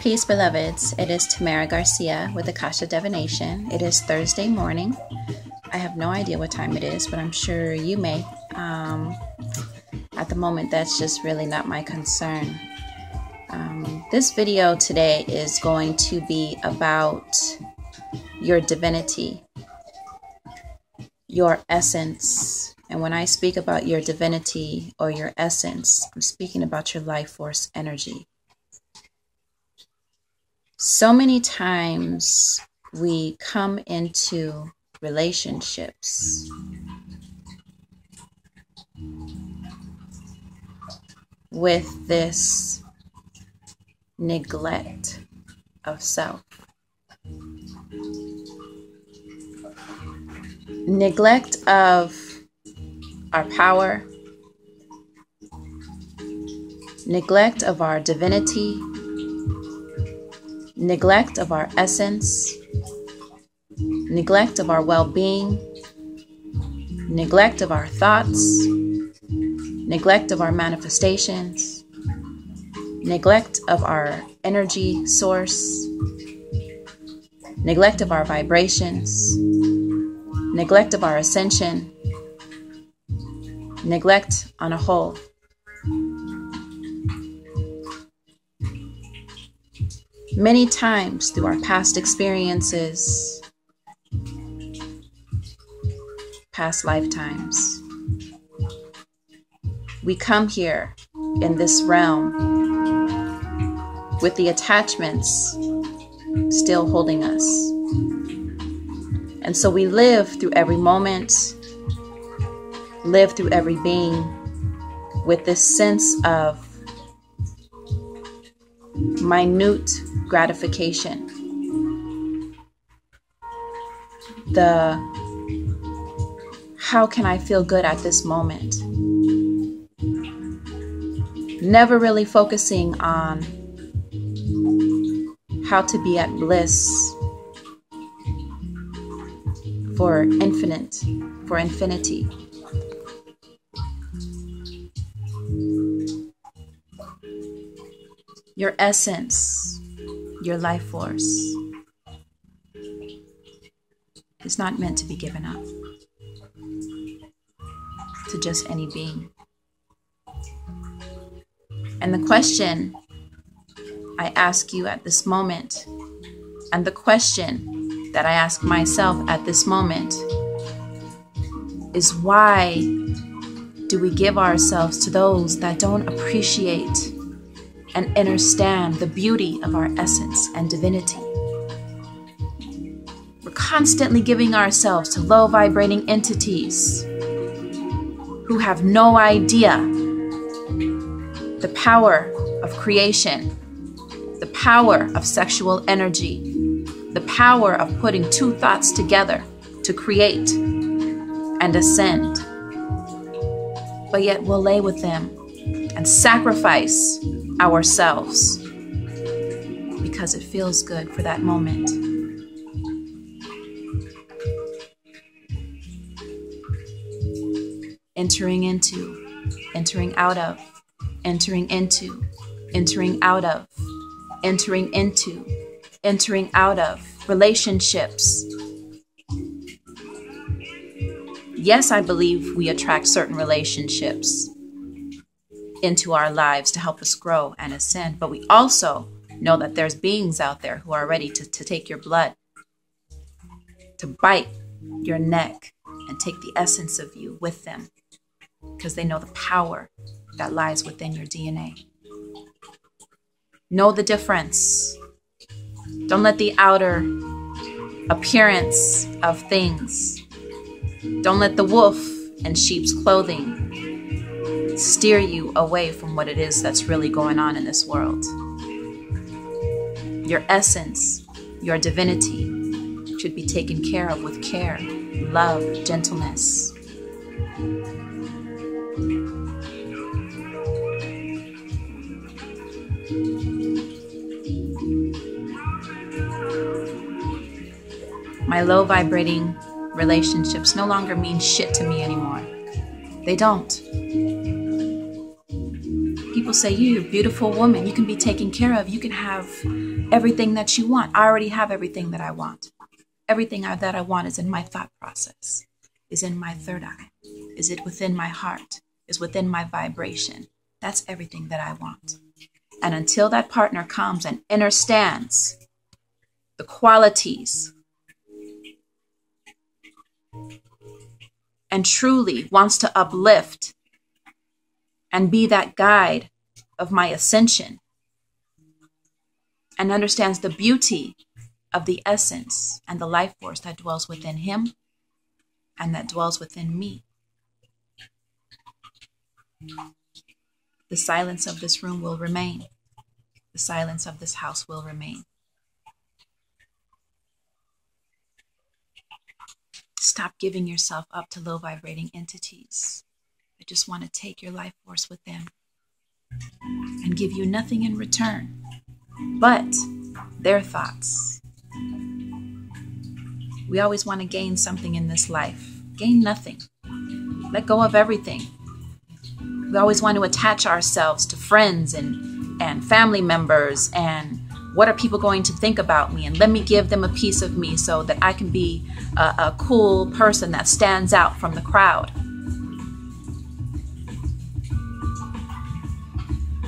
Peace, beloveds. It is Tamara Garcia with Akasha Divination. It is Thursday morning. I have no idea what time it is, but I'm sure you may. At the moment, that's just really not my concern. This video today is going to be about your divinity, your essence. And when I speak about your divinity or your essence, I'm speaking about your life force energy. So many times we come into relationships with this neglect of self. Neglect of our power, neglect of our divinity, neglect of our essence, neglect of our well-being, neglect of our thoughts, neglect of our manifestations, neglect of our energy source, neglect of our vibrations, neglect of our ascension, neglect on a whole. Many times through our past experiences, past lifetimes, we come here in this realm with the attachments still holding us. And so we live through every moment, live through every being with this sense of minute gratification. The how can I feel good at this moment? Never really focusing on how to be at bliss for infinity. Your essence, your life force is not meant to be given up to just any being. And the question I ask you at this moment, and the question that I ask myself at this moment, is why do we give ourselves to those that don't appreciate and understand the beauty of our essence and divinity? We're constantly giving ourselves to low vibrating entities who have no idea the power of creation, the power of sexual energy, the power of putting two thoughts together to create and ascend. But yet we'll lay with them and sacrifice ourselves because it feels good for that moment. Entering into, entering out of, entering into, entering out of, entering into, entering out of relationships. Yes, I believe we attract certain relationships into our lives to help us grow and ascend, but we also know that there's beings out there who are ready to take your blood, to bite your neck and take the essence of you with them, because they know the power that lies within your DNA. Know the difference. Don't let the outer appearance of things, don't let the wolf in sheep's clothing steer you away from what it is that's really going on in this world. Your essence, your divinity should be taken care of with care, love, gentleness. My low vibrating relationships no longer mean shit to me anymore. They don't. People say, you're a beautiful woman. You can be taken care of. You can have everything that you want. I already have everything that I want. Everything that I want is in my thought process, is in my third eye, is it within my heart, is within my vibration. That's everything that I want. And until that partner comes and understands the qualities and truly wants to uplift and be that guide of my ascension and understands the beauty of the essence and the life force that dwells within him and that dwells within me, the silence of this room will remain. The silence of this house will remain. Stop giving yourself up to low vibrating entities that just want to take your life force with them and give you nothing in return but their thoughts. We always want to gain something in this life. Gain nothing. Let go of everything. We always want to attach ourselves to friends and family members and what are people going to think about me? And let me give them a piece of me so that I can be a cool person that stands out from the crowd.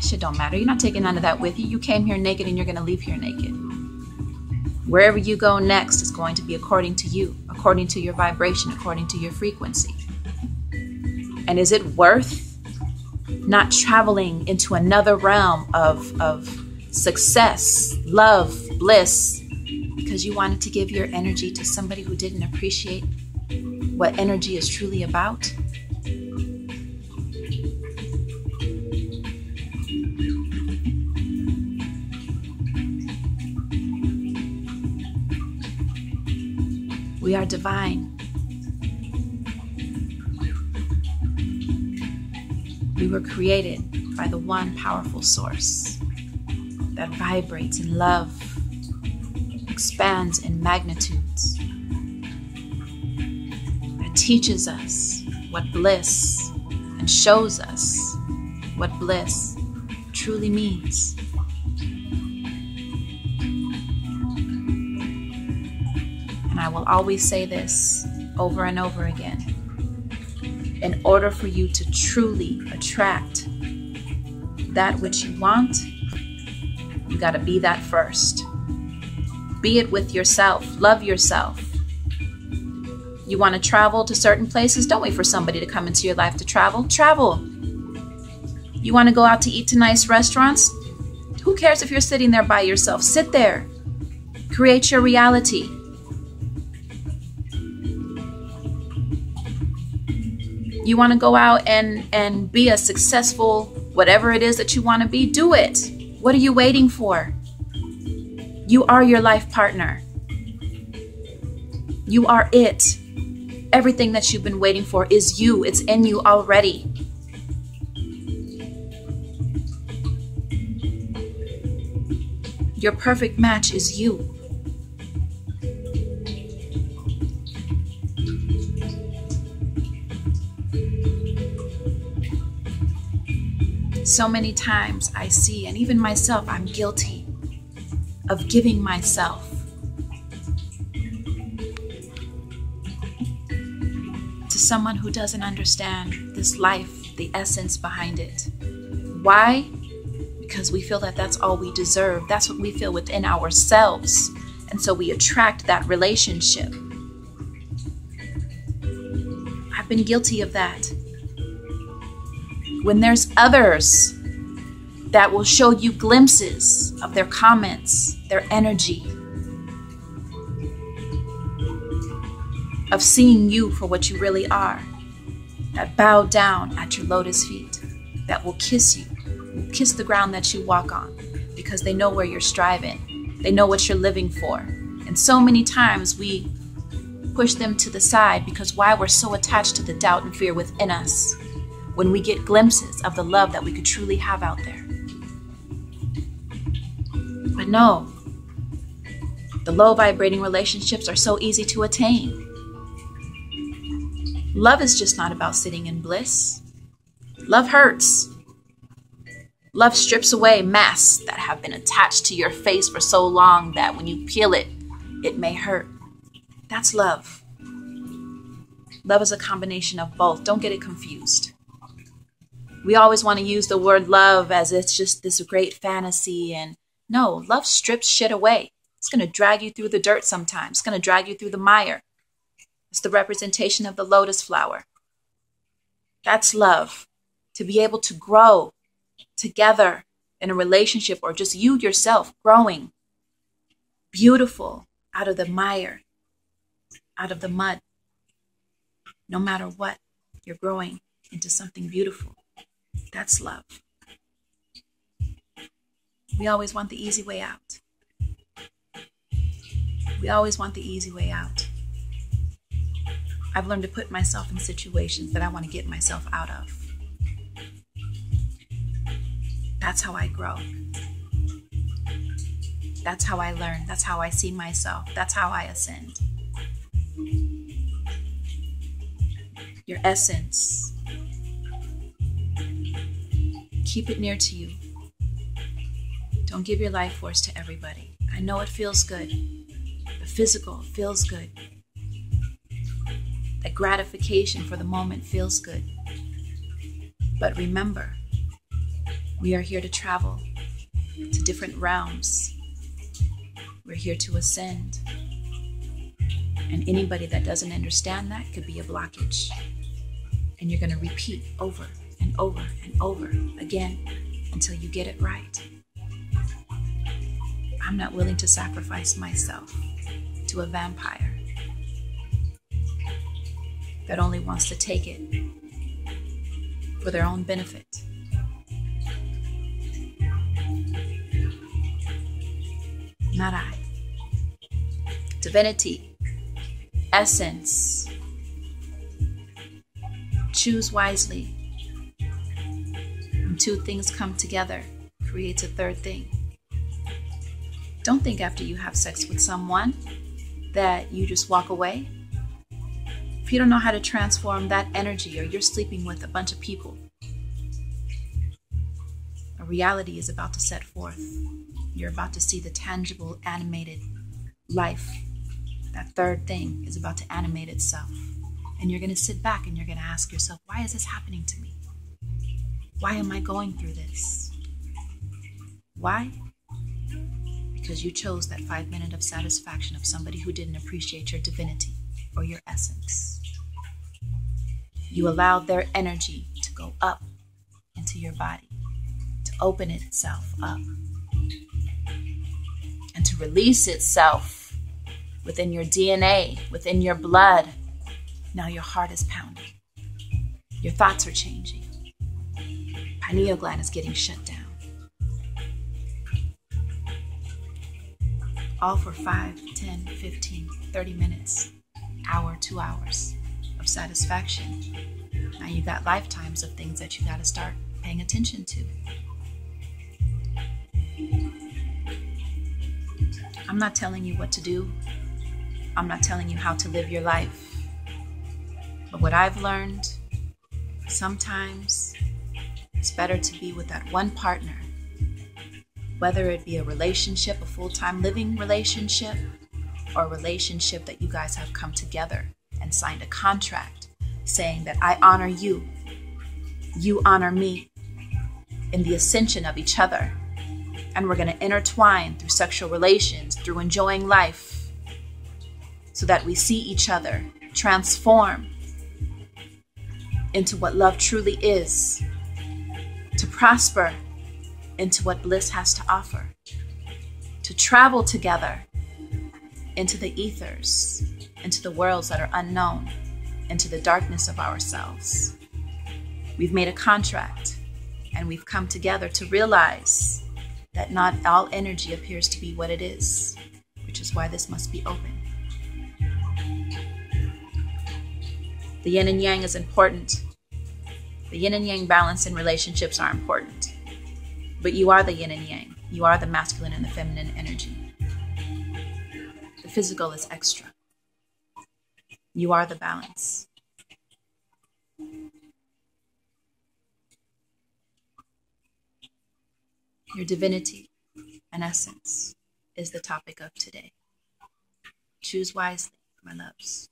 Shit don't matter. You're not taking none of that with you. You came here naked and you're going to leave here naked. Wherever you go next is going to be according to you, according to your vibration, according to your frequency. And is it worth not traveling into another realm of success, love, bliss, because you wanted to give your energy to somebody who didn't appreciate what energy is truly about? We are divine. We were created by the one powerful source that vibrates in love, expands in magnitudes, that teaches us what bliss and shows us what bliss truly means. And I will always say this over and over again. In order for you to truly attract that which you want, you got to be that first. Be it with yourself. Love yourself. You want to travel to certain places? Don't wait for somebody to come into your life to travel. Travel. You want to go out to eat to nice restaurants? Who cares if you're sitting there by yourself? Sit there. Create your reality. You want to go out and be a successful whatever it is that you want to be? Do it. What are you waiting for? You are your life partner. You are it. Everything that you've been waiting for is you. It's in you already. Your perfect match is you. So many times I see, and even myself, I'm guilty of giving myself to someone who doesn't understand this life, the essence behind it. Why? Because we feel that that's all we deserve. That's what we feel within ourselves. And so we attract that relationship. I've been guilty of that. When there's others that will show you glimpses of their comments, their energy, of seeing you for what you really are, that bow down at your lotus feet, that will kiss you, will kiss the ground that you walk on, because they know where you're striving. They know what you're living for. And so many times we push them to the side because why? We're so attached to the doubt and fear within us. When we get glimpses of the love that we could truly have out there. But no, the low vibrating relationships are so easy to attain. Love is just not about sitting in bliss. Love hurts. Love strips away masks that have been attached to your face for so long that when you peel it, it may hurt. That's love. Love is a combination of both. Don't get it confused. We always want to use the word love as it's just this great fantasy. And no, love strips shit away. It's going to drag you through the dirt sometimes. It's going to drag you through the mire. It's the representation of the lotus flower. That's love. To be able to grow together in a relationship, or just you yourself growing beautiful out of the mire, out of the mud. No matter what, you're growing into something beautiful. That's love. We always want the easy way out. We always want the easy way out. I've learned to put myself in situations that I want to get myself out of. That's how I grow. That's how I learn. That's how I see myself. That's how I ascend. Your essence. Keep it near to you. Don't give your life force to everybody. I know it feels good. The physical feels good. The gratification for the moment feels good. But remember, we are here to travel to different realms. We're here to ascend. And anybody that doesn't understand that could be a blockage. And you're going to repeat over and over and over again until you get it right. I'm not willing to sacrifice myself to a vampire that only wants to take it for their own benefit. Not I. Divinity, essence. Choose wisely. When two things come together, creates a third thing. Don't think after you have sex with someone that you just walk away. If you don't know how to transform that energy, or you're sleeping with a bunch of people, a reality is about to set forth. You're about to see the tangible, animated life. That third thing is about to animate itself. And you're going to sit back and you're going to ask yourself, why is this happening to me? Why am I going through this? Why? Because you chose that 5 minutes of satisfaction of somebody who didn't appreciate your divinity or your essence. You allowed their energy to go up into your body, to open itself up, and to release itself within your DNA, within your blood. Now your heart is pounding. Your thoughts are changing. Pineal gland is getting shut down. All for 5, 10, 15, 30 minutes, hour, 2 hours of satisfaction. Now you got lifetimes of things that you got to start paying attention to. I'm not telling you what to do. I'm not telling you how to live your life. But what I've learned, sometimes it's better to be with that one partner, whether it be a relationship, a full-time living relationship, or a relationship that you guys have come together and signed a contract saying that I honor you, you honor me in the ascension of each other. And we're going to intertwine through sexual relations, through enjoying life, so that we see each other transform into what love truly is, to prosper into what bliss has to offer, to travel together into the ethers, into the worlds that are unknown, into the darkness of ourselves. We've made a contract, and we've come together to realize that not all energy appears to be what it is, which is why this must be open. The yin and yang is important. The yin and yang balance in relationships are important. But you are the yin and yang. You are the masculine and the feminine energy. The physical is extra. You are the balance. Your divinity and essence is the topic of today. Choose wisely, my loves.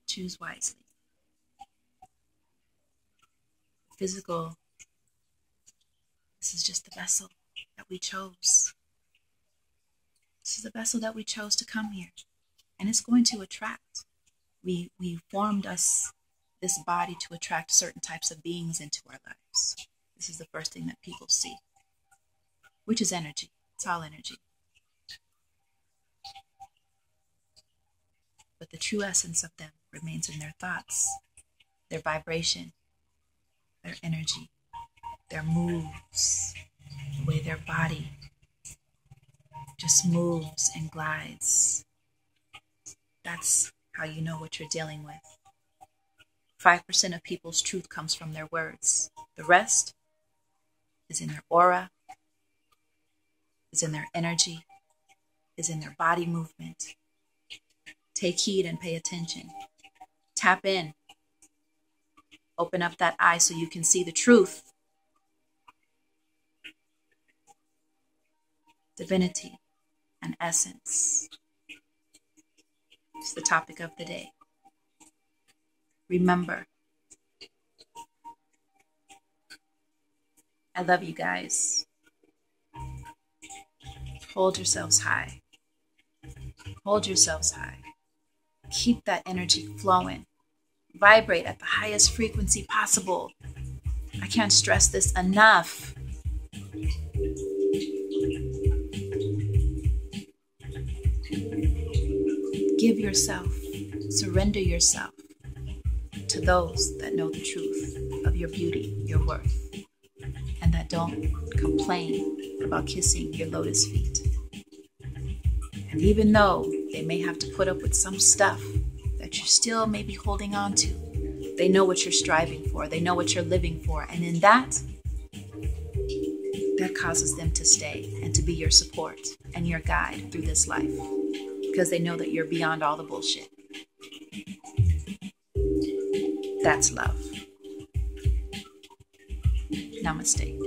Choose wisely. Physical, this is just the vessel that we chose. This is the vessel that we chose to come here. And it's going to attract. We formed this body to attract certain types of beings into our lives. This is the first thing that people see, which is energy. It's all energy. But the true essence of them remains in their thoughts, their vibration, their energy, their moves, the way their body just moves and glides. That's how you know what you're dealing with. 5% of people's truth comes from their words. The rest is in their aura, is in their energy, is in their body movement. Take heed and pay attention. Tap in. Open up that eye so you can see the truth. Divinity and essence is the topic of the day. Remember, I love you guys. Hold yourselves high. Hold yourselves high. Keep that energy flowing. Vibrate at the highest frequency possible. I can't stress this enough. Give yourself, surrender yourself to those that know the truth of your beauty, your worth, and that don't complain about kissing your lotus feet. And even though they may have to put up with some stuff that you still may be holding on to, they know what you're striving for. They know what you're living for. And in that causes them to stay and to be your support and your guide through this life, because they know that you're beyond all the bullshit. That's love. Namaste.